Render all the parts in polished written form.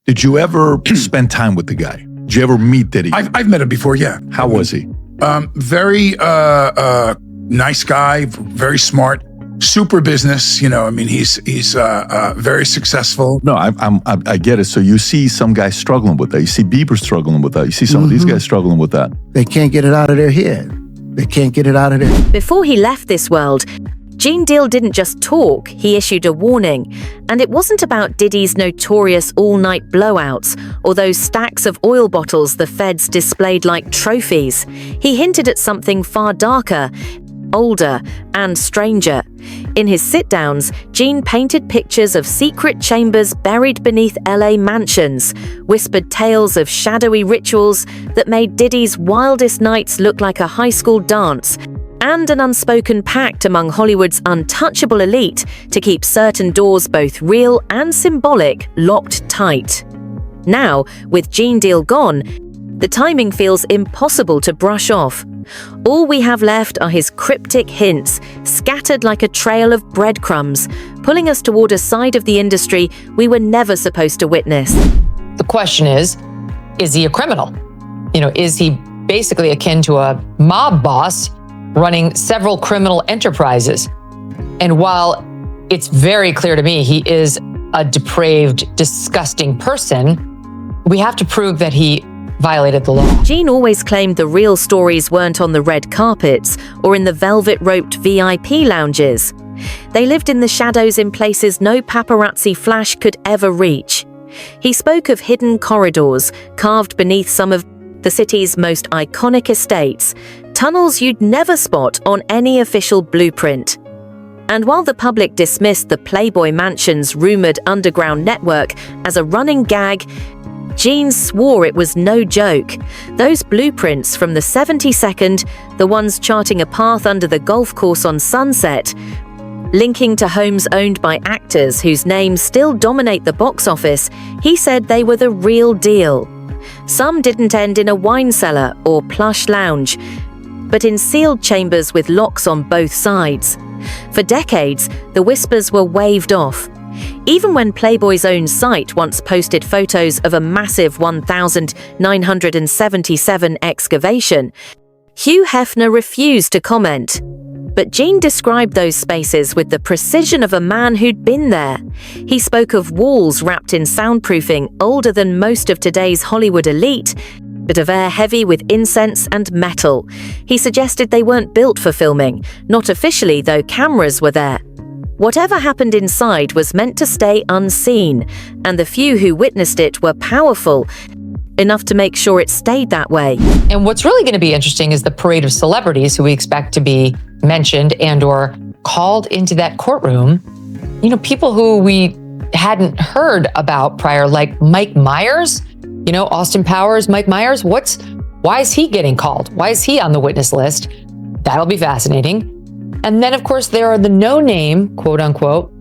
Did you ever spend time with the guy? Did you ever meet Diddy? I've met him before, yeah. How was he? Very nice guy, very smart, super business. He's very successful. No, I get it. So you see some guys struggling with that. You see Bieber struggling with that. You see some of these guys struggling with that. They can't get it out of their head. They can't get it out of their... Before he left this world, Gene Deal didn't just talk, he issued a warning. And it wasn't about Diddy's notorious all-night blowouts or those stacks of oil bottles the feds displayed like trophies. He hinted at something far darker, older, and stranger. In his sit-downs, Gene painted pictures of secret chambers buried beneath LA mansions, whispered tales of shadowy rituals that made Diddy's wildest nights look like a high school dance, and an unspoken pact among Hollywood's untouchable elite to keep certain doors, both real and symbolic, locked tight. Now, with Gene Deal gone, the timing feels impossible to brush off. All we have left are his cryptic hints, scattered like a trail of breadcrumbs, pulling us toward a side of the industry we were never supposed to witness. The question is he a criminal? Is he basically akin to a mob boss running several criminal enterprises? And while it's very clear to me he is a depraved, disgusting person, we have to prove that he violated the law. Gene always claimed the real stories weren't on the red carpets or in the velvet-roped VIP lounges. They lived in the shadows in places no paparazzi flash could ever reach. He spoke of hidden corridors carved beneath some of the city's most iconic estates, tunnels you'd never spot on any official blueprint. And while the public dismissed the Playboy Mansion's rumored underground network as a running gag, Gene swore it was no joke. Those blueprints from the 72nd, the ones charting a path under the golf course on Sunset, linking to homes owned by actors whose names still dominate the box office, he said they were the real deal. Some didn't end in a wine cellar or plush lounge, but in sealed chambers with locks on both sides. For decades, the whispers were waved off. Even when Playboy's own site once posted photos of a massive 1,977 excavation, Hugh Hefner refused to comment. But Gene described those spaces with the precision of a man who'd been there. He spoke of walls wrapped in soundproofing older than most of today's Hollywood elite, but of air heavy with incense and metal. He suggested they weren't built for filming, not officially, though cameras were there. Whatever happened inside was meant to stay unseen, and the few who witnessed it were powerful enough to make sure it stayed that way. And what's really going to be interesting is the parade of celebrities who we expect to be mentioned and or called into that courtroom. People who we hadn't heard about prior, like Mike Myers, Austin Powers, Mike Myers. Why is he getting called? Why is he on the witness list? That'll be fascinating. And then, of course, there are the no-name, quote unquote,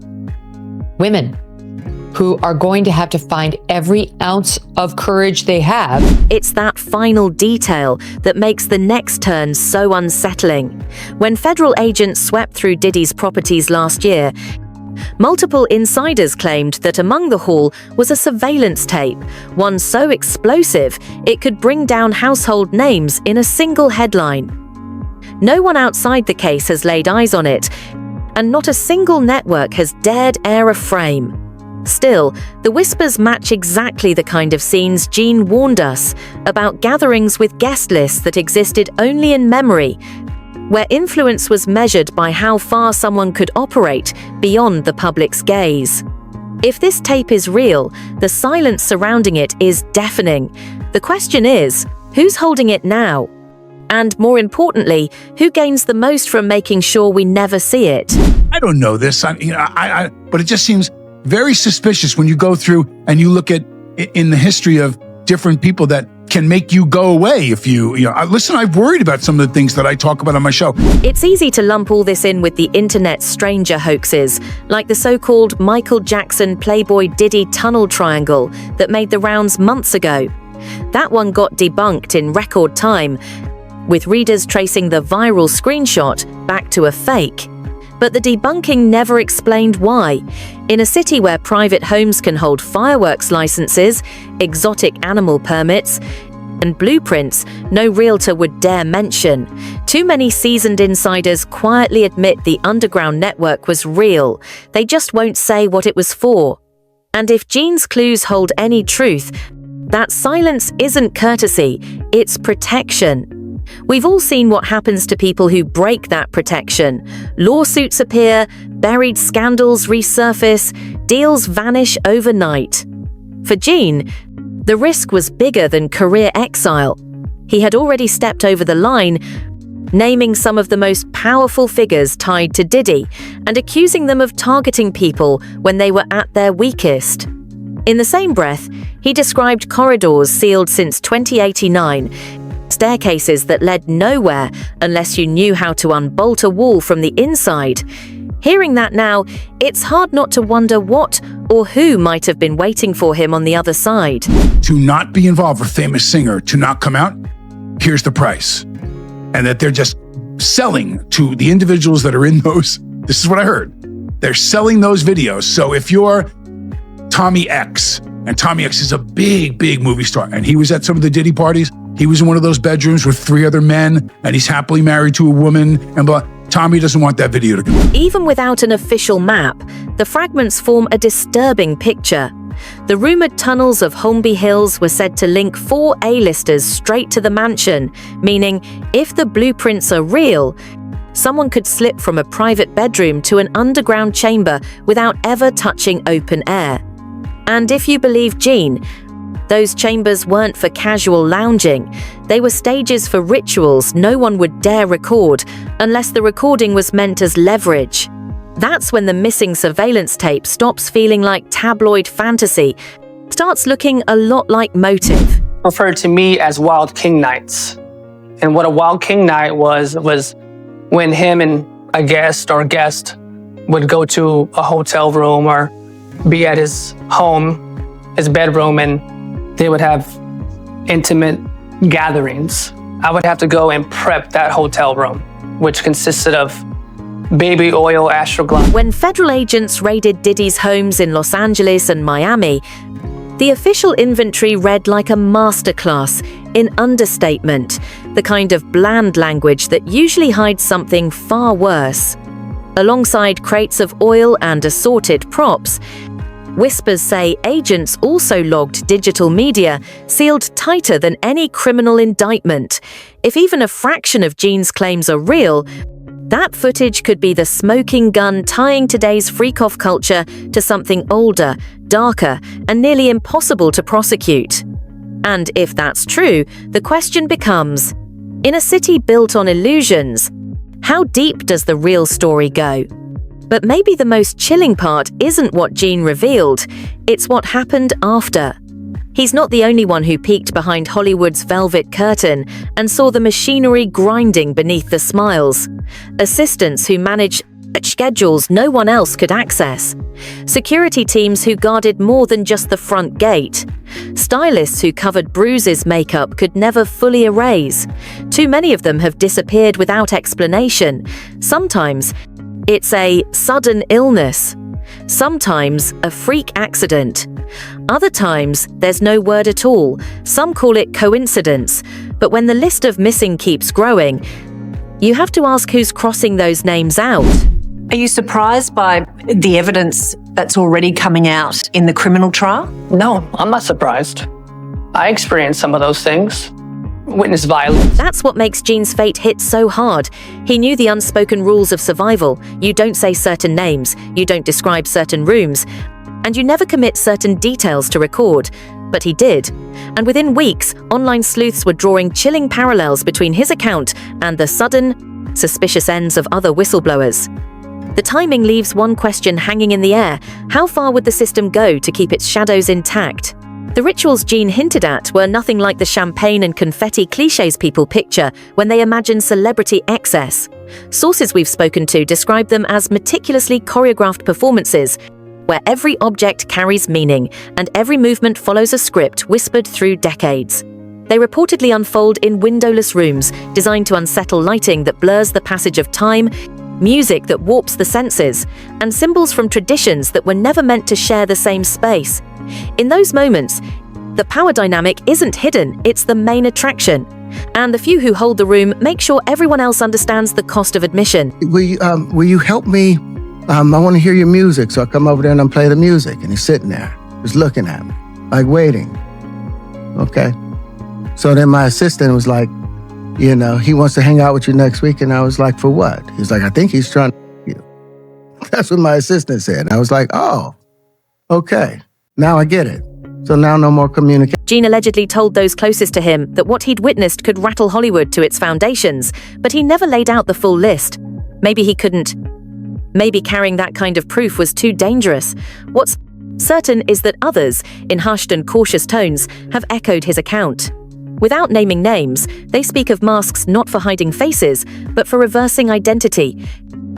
women who are going to have to find every ounce of courage they have. It's that final detail that makes the next turn so unsettling. When federal agents swept through Diddy's properties last year, multiple insiders claimed that among the haul was a surveillance tape, one so explosive it could bring down household names in a single headline. No one outside the case has laid eyes on it, and not a single network has dared air a frame. Still, the whispers match exactly the kind of scenes Gene warned us about, gatherings with guest lists that existed only in memory, where influence was measured by how far someone could operate beyond the public's gaze. If this tape is real, the silence surrounding it is deafening. The question is, who's holding it now? And more importantly, who gains the most from making sure we never see it? I don't know this, but it just seems very suspicious when you go through and you look at in the history of different people that can make you go away if listen, I've worried about some of the things that I talk about on my show. It's easy to lump all this in with the internet stranger hoaxes, like the so-called Michael Jackson Playboy Diddy tunnel triangle that made the rounds months ago. That one got debunked in record time, with readers tracing the viral screenshot back to a fake. But the debunking never explained why. In a city where private homes can hold fireworks licenses, exotic animal permits, and blueprints no realtor would dare mention, too many seasoned insiders quietly admit the underground network was real. They just won't say what it was for. And if Gene's clues hold any truth, that silence isn't courtesy, it's protection. We've all seen what happens to people who break that protection. Lawsuits appear, buried scandals resurface, deals vanish overnight. For Gene, the risk was bigger than career exile. He had already stepped over the line, naming some of the most powerful figures tied to Diddy and accusing them of targeting people when they were at their weakest. In the same breath, he described corridors sealed since 2089, staircases that led nowhere unless you knew how to unbolt a wall from the inside. Hearing that now, it's hard not to wonder what or who might have been waiting for him on the other side. To not be involved with a famous singer, to not come out, here's the price. And that they're just selling to the individuals that are in those. This is what I heard. They're selling those videos. So if you're Tommy X, and Tommy X is a big, big movie star, and he was at some of the Diddy parties, he was in one of those bedrooms with 3 other men, and he's happily married to a woman, and blah. Tommy doesn't want that video to come out. Even without an official map, the fragments form a disturbing picture. The rumored tunnels of Holmby Hills were said to link 4 A-listers straight to the mansion, meaning if the blueprints are real, someone could slip from a private bedroom to an underground chamber without ever touching open air. And if you believe Gene, those chambers weren't for casual lounging. They were stages for rituals no one would dare record unless the recording was meant as leverage. That's when the missing surveillance tape stops feeling like tabloid fantasy, starts looking a lot like motive. Referred to me as Wild King Nights. And what a Wild King Night was when him and a guest would go to a hotel room or be at his home, his bedroom, and they would have intimate gatherings. I would have to go and prep that hotel room, which consisted of baby oil, Astroglide. When federal agents raided Diddy's homes in Los Angeles and Miami, the official inventory read like a masterclass in understatement, the kind of bland language that usually hides something far worse. Alongside crates of oil and assorted props, whispers say agents also logged digital media sealed tighter than any criminal indictment. If even a fraction of Gene's claims are real, that footage could be the smoking gun tying today's freak-off culture to something older, darker, and nearly impossible to prosecute. And if that's true, the question becomes, in a city built on illusions, how deep does the real story go? But maybe the most chilling part isn't what Gene revealed, it's what happened after. He's not the only one who peeked behind Hollywood's velvet curtain and saw the machinery grinding beneath the smiles. Assistants who managed schedules no one else could access. Security teams who guarded more than just the front gate. Stylists who covered bruises makeup could never fully erase. Too many of them have disappeared without explanation. Sometimes it's a sudden illness. Sometimes a freak accident. Other times, there's no word at all. Some call it coincidence. But when the list of missing keeps growing, you have to ask who's crossing those names out. Are you surprised by the evidence that's already coming out in the criminal trial? No, I'm not surprised. I experienced some of those things. Witnessed violence. That's what makes Gene's fate hit so hard. He knew the unspoken rules of survival. You don't say certain names, you don't describe certain rooms, and you never commit certain details to record. But he did. And within weeks, online sleuths were drawing chilling parallels between his account and the sudden, suspicious ends of other whistleblowers. The timing leaves one question hanging in the air. How far would the system go to keep its shadows intact? The rituals Gene hinted at were nothing like the champagne and confetti cliches people picture when they imagine celebrity excess. Sources we've spoken to describe them as meticulously choreographed performances, where every object carries meaning and every movement follows a script whispered through decades. They reportedly unfold in windowless rooms, designed to unsettle lighting that blurs the passage of time, music that warps the senses, and symbols from traditions that were never meant to share the same space. In those moments, the power dynamic isn't hidden, it's the main attraction. And the few who hold the room make sure everyone else understands the cost of admission. Will you help me? I want to hear your music. So I come over there and I play the music. And he's sitting there, just looking at me, like waiting. Okay. So then my assistant was like, he wants to hang out with you next week. And I was like, for what? He's like, I think he's trying to you. That's what my assistant said. And I was like, oh, okay. Now I get it. So now no more communication. Gene allegedly told those closest to him that what he'd witnessed could rattle Hollywood to its foundations, but he never laid out the full list. Maybe he couldn't. Maybe carrying that kind of proof was too dangerous. What's certain is that others, in hushed and cautious tones, have echoed his account. Without naming names, they speak of masks not for hiding faces, but for reversing identity,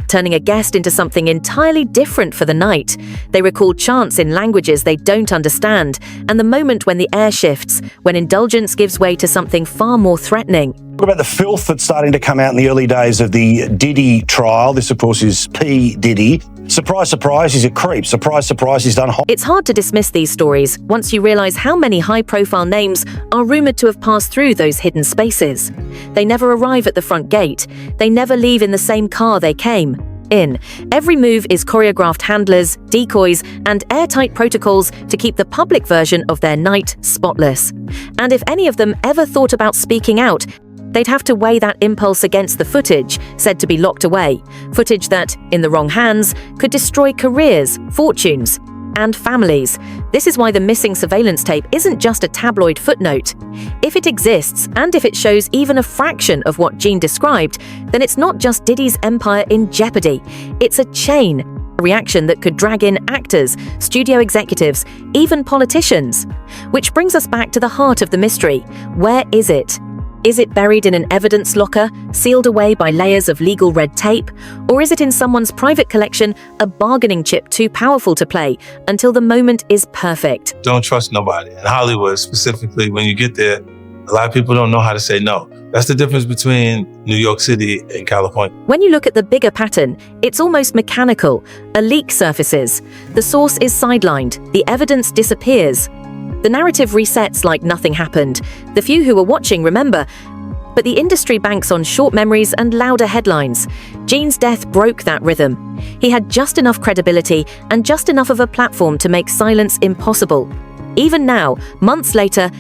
turning a guest into something entirely different for the night. They recall chants in languages they don't understand, and the moment when the air shifts, when indulgence gives way to something far more threatening. What about the filth that's starting to come out in the early days of the Diddy trial? This, of course, is P. Diddy. Surprise, surprise, he's a creep. Surprise, surprise, he's done. It's hard to dismiss these stories once you realize how many high-profile names are rumored to have passed through those hidden spaces. They never arrive at the front gate. They never leave in the same car they came in. Every move is choreographed handlers, decoys, and airtight protocols to keep the public version of their night spotless. And if any of them ever thought about speaking out, they'd have to weigh that impulse against the footage said to be locked away, footage that, in the wrong hands, could destroy careers, fortunes, and families. This is why the missing surveillance tape isn't just a tabloid footnote. If it exists, and if it shows even a fraction of what Gene described, then it's not just Diddy's empire in jeopardy. It's a chain reaction that could drag in actors, studio executives, even politicians. Which brings us back to the heart of the mystery. Where is it? Is it buried in an evidence locker, sealed away by layers of legal red tape? Or is it in someone's private collection, a bargaining chip too powerful to play until the moment is perfect? Don't trust nobody. In Hollywood, specifically, when you get there, a lot of people don't know how to say no. That's the difference between New York City and California. When you look at the bigger pattern, it's almost mechanical. A leak surfaces. The source is sidelined. The evidence disappears. The narrative resets like nothing happened. The few who were watching remember, but the industry banks on short memories and louder headlines. Gene's death broke that rhythm. He had just enough credibility and just enough of a platform to make silence impossible. Even now, months later,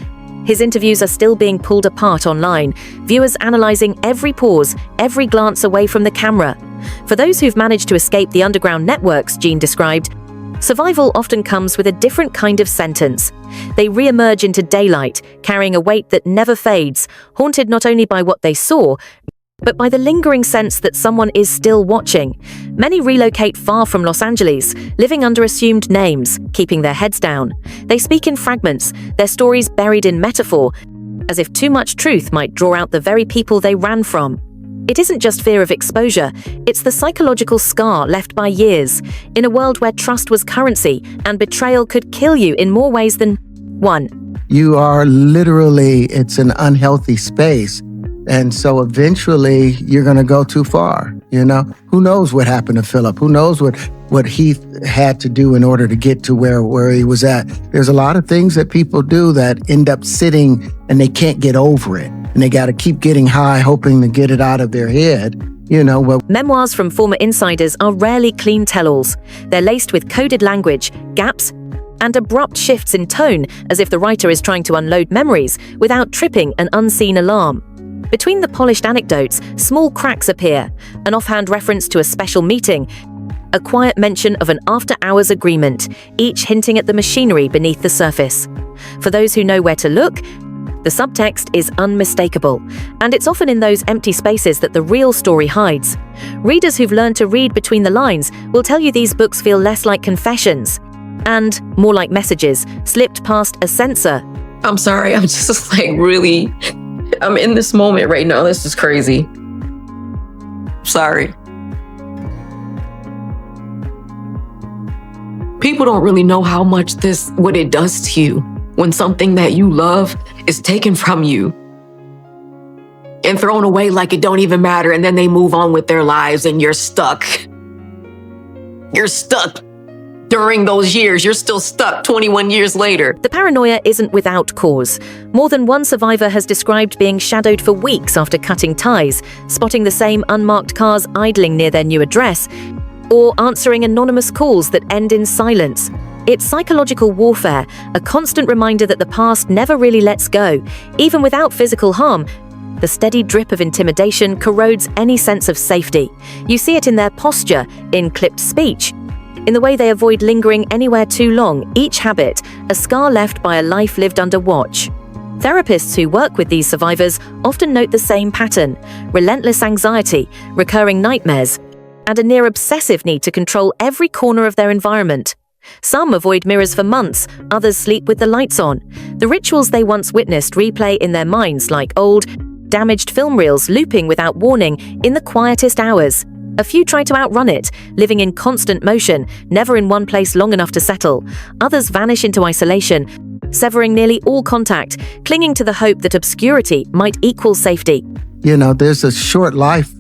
his interviews are still being pulled apart online, viewers analyzing every pause, every glance away from the camera. For those who've managed to escape the underground networks Gene described, survival often comes with a different kind of sentence. They re-emerge into daylight, carrying a weight that never fades, haunted not only by what they saw, but by the lingering sense that someone is still watching. Many relocate far from Los Angeles, living under assumed names, keeping their heads down. They speak in fragments, their stories buried in metaphor, as if too much truth might draw out the very people they ran from. It isn't just fear of exposure, it's the psychological scar left by years, in a world where trust was currency and betrayal could kill you in more ways than one. You are literally, it's an unhealthy space. And so eventually you're going to go too far, Who knows what happened to Philip? Who knows what he had to do in order to get to where he was at? There's a lot of things that people do that end up sitting and they can't get over it. And they got to keep getting high, hoping to get it out of their head, Memoirs from former insiders are rarely clean tell-alls. They're laced with coded language, gaps, and abrupt shifts in tone, as if the writer is trying to unload memories without tripping an unseen alarm. Between the polished anecdotes, small cracks appear, an offhand reference to a special meeting, a quiet mention of an after-hours agreement, each hinting at the machinery beneath the surface. For those who know where to look, the subtext is unmistakable, and it's often in those empty spaces that the real story hides. Readers who've learned to read between the lines will tell you these books feel less like confessions and more like messages slipped past a censor. I'm sorry, I'm just really... I'm in this moment right now. This is crazy. Sorry. People don't really know how much what it does to you when something that you love is taken from you. and thrown away like it don't even matter, and then they move on with their lives and you're stuck. You're stuck. During those years, you're still stuck 21 years later. The paranoia isn't without cause. More than one survivor has described being shadowed for weeks after cutting ties, spotting the same unmarked cars idling near their new address, or answering anonymous calls that end in silence. It's psychological warfare, a constant reminder that the past never really lets go. Even without physical harm, the steady drip of intimidation corrodes any sense of safety. You see it in their posture, in clipped speech, in the way they avoid lingering anywhere too long, each habit a scar left by a life lived under watch. Therapists who work with these survivors often note the same pattern: relentless anxiety, recurring nightmares, and a near obsessive need to control every corner of their environment. Some avoid mirrors for months, others sleep with the lights on. The rituals they once witnessed replay in their minds like old, damaged film reels looping without warning in the quietest hours. A few try to outrun it, living in constant motion, never in one place long enough to settle. Others vanish into isolation, severing nearly all contact, clinging to the hope that obscurity might equal safety. You know, there's a short life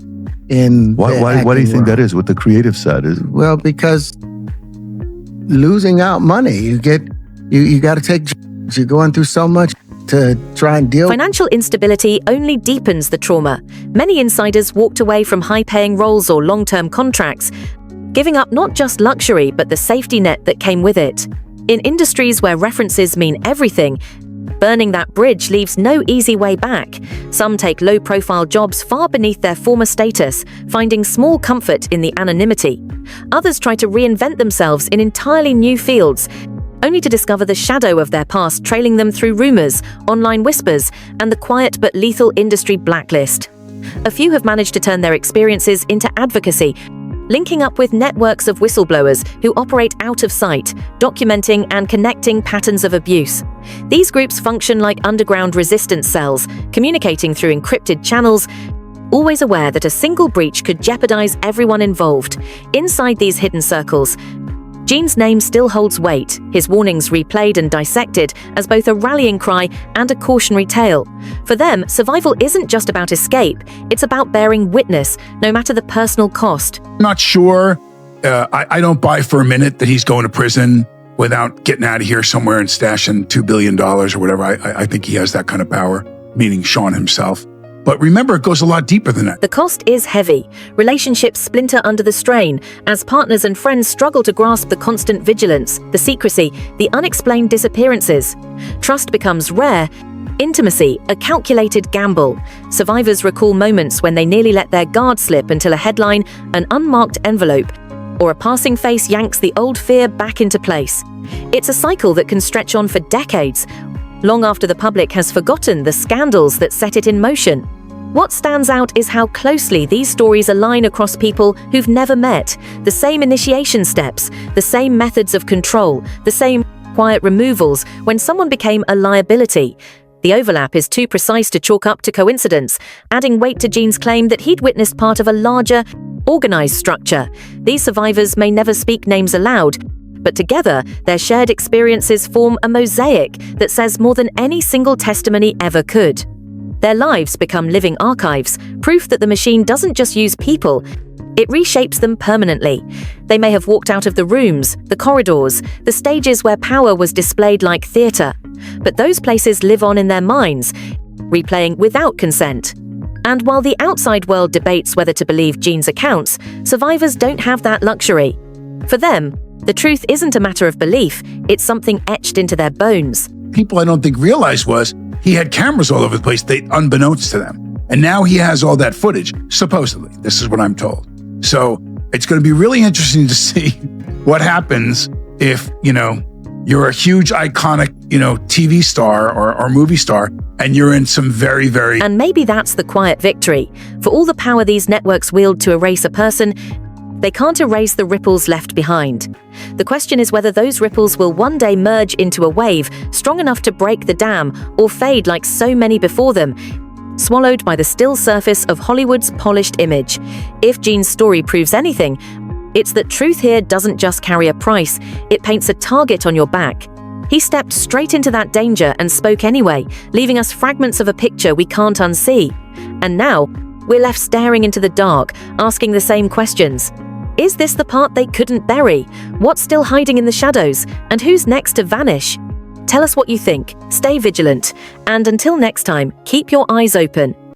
in Why do you think that is? What the creative side is? Well, because losing out money, you got to take. You're going through so much to try and deal. Financial instability only deepens the trauma. Many insiders walked away from high-paying roles or long-term contracts, giving up not just luxury but the safety net that came with it. In industries where references mean everything, burning that bridge leaves no easy way back. Some take low-profile jobs far beneath their former status, finding small comfort in the anonymity. Others try to reinvent themselves in entirely new fields, only to discover the shadow of their past trailing them through rumors, online whispers, and the quiet but lethal industry blacklist. A few have managed to turn their experiences into advocacy, linking up with networks of whistleblowers who operate out of sight, documenting and connecting patterns of abuse. These groups function like underground resistance cells, communicating through encrypted channels, always aware that a single breach could jeopardize everyone involved. Inside these hidden circles, Gene's name still holds weight, his warnings replayed and dissected as both a rallying cry and a cautionary tale. For them, survival isn't just about escape, it's about bearing witness, no matter the personal cost. Not sure. I don't buy for a minute that he's going to prison without getting out of here somewhere and stashing $2 billion or whatever. I think he has that kind of power, meaning Sean himself. But remember, it goes a lot deeper than that. The cost is heavy. Relationships splinter under the strain as partners and friends struggle to grasp the constant vigilance, the secrecy, the unexplained disappearances. Trust becomes rare. Intimacy, a calculated gamble. Survivors recall moments when they nearly let their guard slip until a headline, an unmarked envelope, or a passing face yanks the old fear back into place. It's a cycle that can stretch on for decades, long after the public has forgotten the scandals that set it in motion. What stands out is how closely these stories align across people who've never met. The same initiation steps, the same methods of control, the same quiet removals when someone became a liability. The overlap is too precise to chalk up to coincidence, adding weight to Gene's claim that he'd witnessed part of a larger, organized structure. These survivors may never speak names aloud, but together, their shared experiences form a mosaic that says more than any single testimony ever could. Their lives become living archives, proof that the machine doesn't just use people, it reshapes them permanently. They may have walked out of the rooms, the corridors, the stages where power was displayed like theater, but those places live on in their minds, replaying without consent. And while the outside world debates whether to believe Gene's accounts, survivors don't have that luxury. For them, the truth isn't a matter of belief, it's something etched into their bones. People I don't think realized was he had cameras all over the place, unbeknownst to them. And now he has all that footage, supposedly. This is what I'm told. So it's going to be really interesting to see what happens if, you're a huge iconic, TV star or movie star, and you're in some very, very... And maybe that's the quiet victory. For all the power these networks wield to erase a person, they can't erase the ripples left behind. The question is whether those ripples will one day merge into a wave strong enough to break the dam or fade like so many before them, swallowed by the still surface of Hollywood's polished image. If Gene's story proves anything, it's that truth here doesn't just carry a price, it paints a target on your back. He stepped straight into that danger and spoke anyway, leaving us fragments of a picture we can't unsee. And now, we're left staring into the dark, asking the same questions. Is this the part they couldn't bury? What's still hiding in the shadows? And who's next to vanish? Tell us what you think, stay vigilant, and until next time, keep your eyes open.